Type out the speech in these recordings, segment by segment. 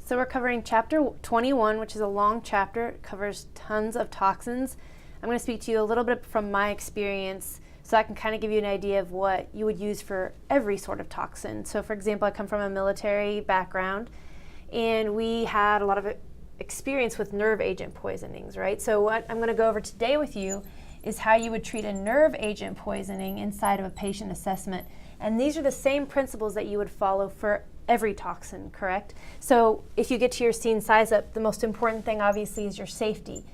So we're covering Chapter 21, which is a long chapter. It covers tons of toxins. I'm going to speak to you a little bit from my experience so I can kind of give you an idea of what you would use for every sort of toxin. So for example, I come from a military background and we had a lot of experience with nerve agent poisonings, right? So what I'm going to go over today with you is how you would treat a nerve agent poisoning inside of a patient assessment. And these are the same principles that you would follow for every toxin, correct? So if you get to your scene size up, the most important thing obviously is your safety.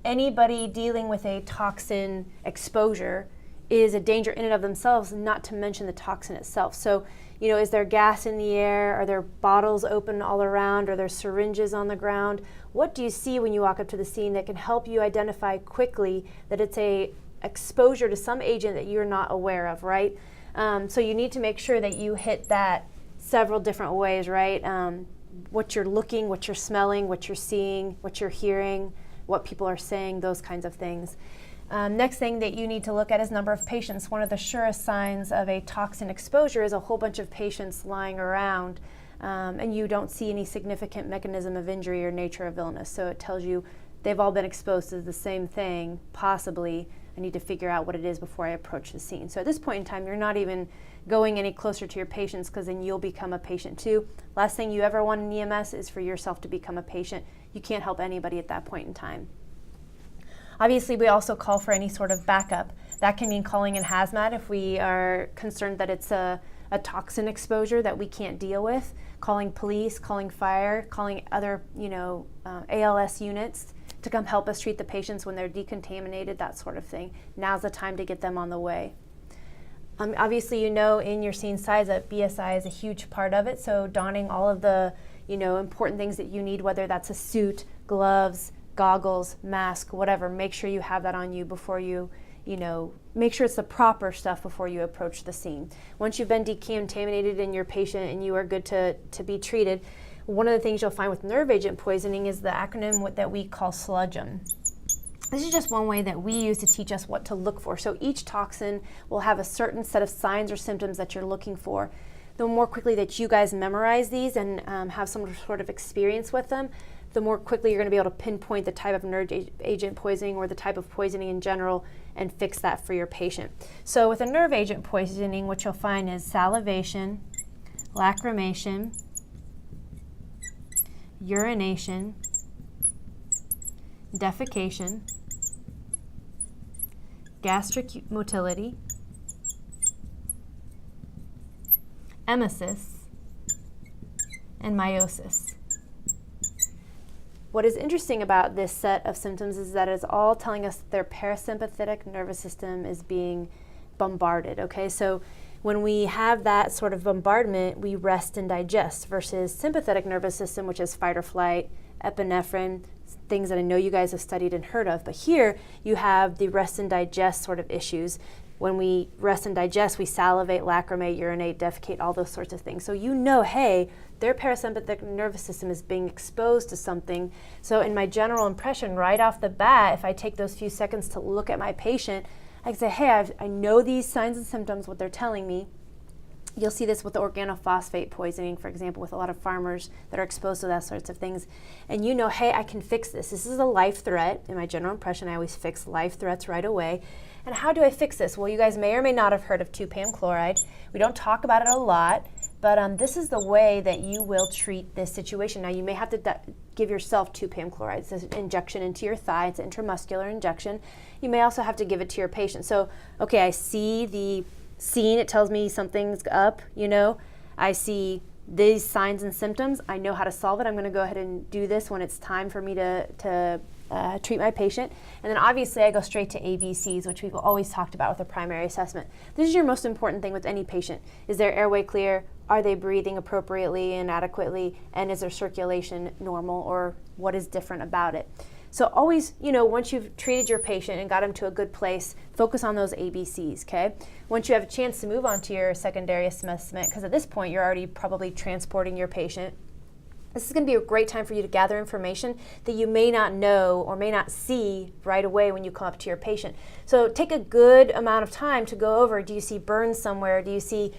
Anybody dealing with a toxin exposure is a danger in and of themselves, not to mention the toxin itself. So, is there gas in the air? Are there bottles open all around? Are there syringes on the ground? What do you see when you walk up to the scene that can help you identify quickly that it's a exposure to some agent that you're not aware of, right? So you need to make sure that you hit that several different ways, right? What you're looking, what you're smelling, what you're seeing, what you're hearing, what people are saying, those kinds of things. Next thing that you need to look at is number of patients. One of the surest signs of a toxin exposure is a whole bunch of patients lying around and you don't see any significant mechanism of injury or nature of illness. So it tells you they've all been exposed to the same thing, possibly. I need to figure out what it is before I approach the scene. So at this point in time, you're not even going any closer to your patients because then you'll become a patient too. Last thing you ever want in EMS is for yourself to become a patient. You can't help anybody at that point in time. Obviously, we also call for any sort of backup. That can mean calling in hazmat if we are concerned that it's a toxin exposure that we can't deal with, calling police, calling fire, calling other ALS units to come help us treat the patients when they're decontaminated, that sort of thing. Now's the time to get them on the way. Obviously, in your scene size up, BSI is a huge part of it, so donning all of the important things that you need, whether that's a suit, gloves, goggles, mask, whatever, make sure you have that on you before you, make sure it's the proper stuff before you approach the scene. Once you've been decontaminated in your patient and you are good to be treated, one of the things you'll find with nerve agent poisoning is the acronym that we call SLUDGEM. This is just one way that we use to teach us what to look for. So each toxin will have a certain set of signs or symptoms that you're looking for. The more quickly that you guys memorize these and have some sort of experience with them, the more quickly you're going to be able to pinpoint the type of nerve agent poisoning or the type of poisoning in general and fix that for your patient. So with a nerve agent poisoning, what you'll find is salivation, lacrimation, urination, defecation, gastric motility, emesis, and meiosis. What is interesting about this set of symptoms is that it's all telling us that their parasympathetic nervous system is being bombarded, okay? So when we have that sort of bombardment, we rest and digest versus sympathetic nervous system, which is fight or flight, epinephrine, things that I know you guys have studied and heard of. But here you have the rest and digest sort of issues. When we rest and digest, we salivate, lacrimate, urinate, defecate, all those sorts of things. So hey, their parasympathetic nervous system is being exposed to something. So in my general impression, right off the bat, if I take those few seconds to look at my patient, I can say, hey, I know these signs and symptoms, what they're telling me. You'll see this with the organophosphate poisoning, for example, with a lot of farmers that are exposed to that sorts of things. And hey, I can fix this. This is a life threat. In my general impression, I always fix life threats right away. And how do I fix this? Well, you guys may or may not have heard of 2-PAM chloride. We don't talk about it a lot, but this is the way that you will treat this situation. Now, you may have to give yourself 2-PAM chloride. It's an injection into your thigh. It's an intramuscular injection. You may also have to give it to your patient. So, okay, I see the scene. It tells me something's up, I see these signs and symptoms. I know how to solve it. I'm going to go ahead and do this when it's time for me to treat my patient. And then obviously I go straight to ABCs, which we've always talked about with a primary assessment. This is your most important thing with any patient. Is their airway clear? Are they breathing appropriately and adequately? And is their circulation normal, or what is different about it? So always, once you've treated your patient and got them to a good place, focus on those ABCs, okay? Once you have a chance to move on to your secondary assessment, because at this point you're already probably transporting your patient, this is going to be a great time for you to gather information that you may not know or may not see right away when you come up to your patient. So take a good amount of time to go over, do you see burns somewhere? Do you see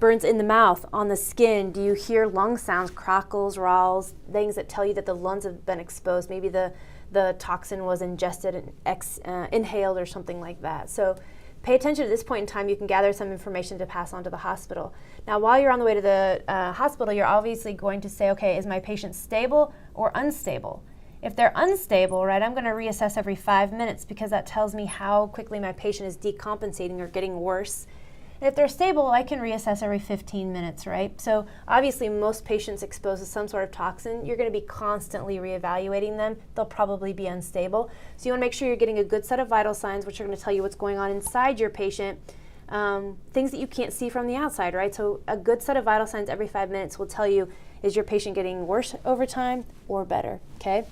burns in the mouth, on the skin? Do you hear lung sounds, crackles, ralls, things that tell you that the lungs have been exposed? Maybe the toxin was ingested and inhaled or something like that. So pay attention at this point in time. You can gather some information to pass on to the hospital. Now, while you're on the way to the hospital, you're obviously going to say, okay, is my patient stable or unstable? If they're unstable, right, I'm going to reassess every 5 minutes because that tells me how quickly my patient is decompensating or getting worse. And if they're stable, I can reassess every 15 minutes, right? So obviously most patients exposed to some sort of toxin, you're going to be constantly reevaluating them. They'll probably be unstable. So you want to make sure you're getting a good set of vital signs, which are going to tell you what's going on inside your patient, things that you can't see from the outside, right? So a good set of vital signs every 5 minutes will tell you, is your patient getting worse over time or better, okay?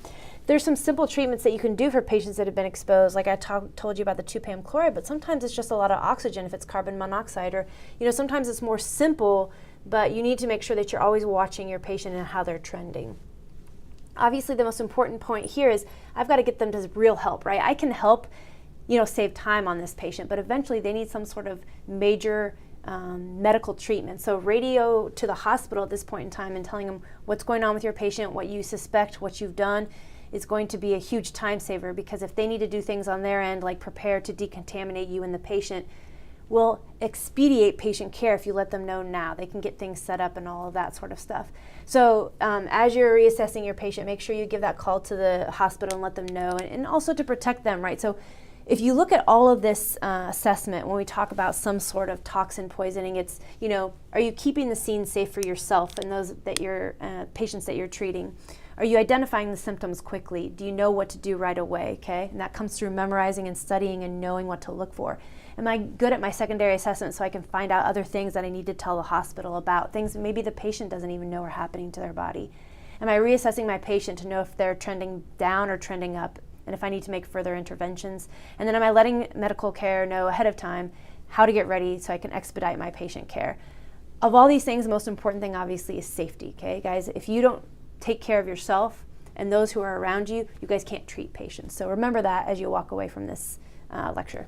There's some simple treatments that you can do for patients that have been exposed, like I told you about the 2-PAM chloride, but sometimes it's just a lot of oxygen if it's carbon monoxide, or sometimes it's more simple, but you need to make sure that you're always watching your patient and how they're trending. Obviously, the most important point here is I've got to get them to real help, right? I can help, save time on this patient, but eventually they need some sort of major medical treatment. So radio to the hospital at this point in time and telling them what's going on with your patient, what you suspect, what you've done, is going to be a huge time saver, because if they need to do things on their end, like prepare to decontaminate you and the patient, will expedite patient care if you let them know now. They can get things set up and all of that sort of stuff. So as you're reassessing your patient, make sure you give that call to the hospital and let them know, and also to protect them, right? So if you look at all of this assessment, when we talk about some sort of toxin poisoning, it's, are you keeping the scene safe for yourself and those that your patients that you're treating? Are you identifying the symptoms quickly? Do you know what to do right away, okay? And that comes through memorizing and studying and knowing what to look for. Am I good at my secondary assessment so I can find out other things that I need to tell the hospital about, things that maybe the patient doesn't even know are happening to their body? Am I reassessing my patient to know if they're trending down or trending up, and if I need to make further interventions? And then am I letting medical care know ahead of time how to get ready so I can expedite my patient care? Of all these things, the most important thing obviously is safety, okay, guys? If you don't take care of yourself and those who are around you, you guys can't treat patients. So remember that as you walk away from this lecture.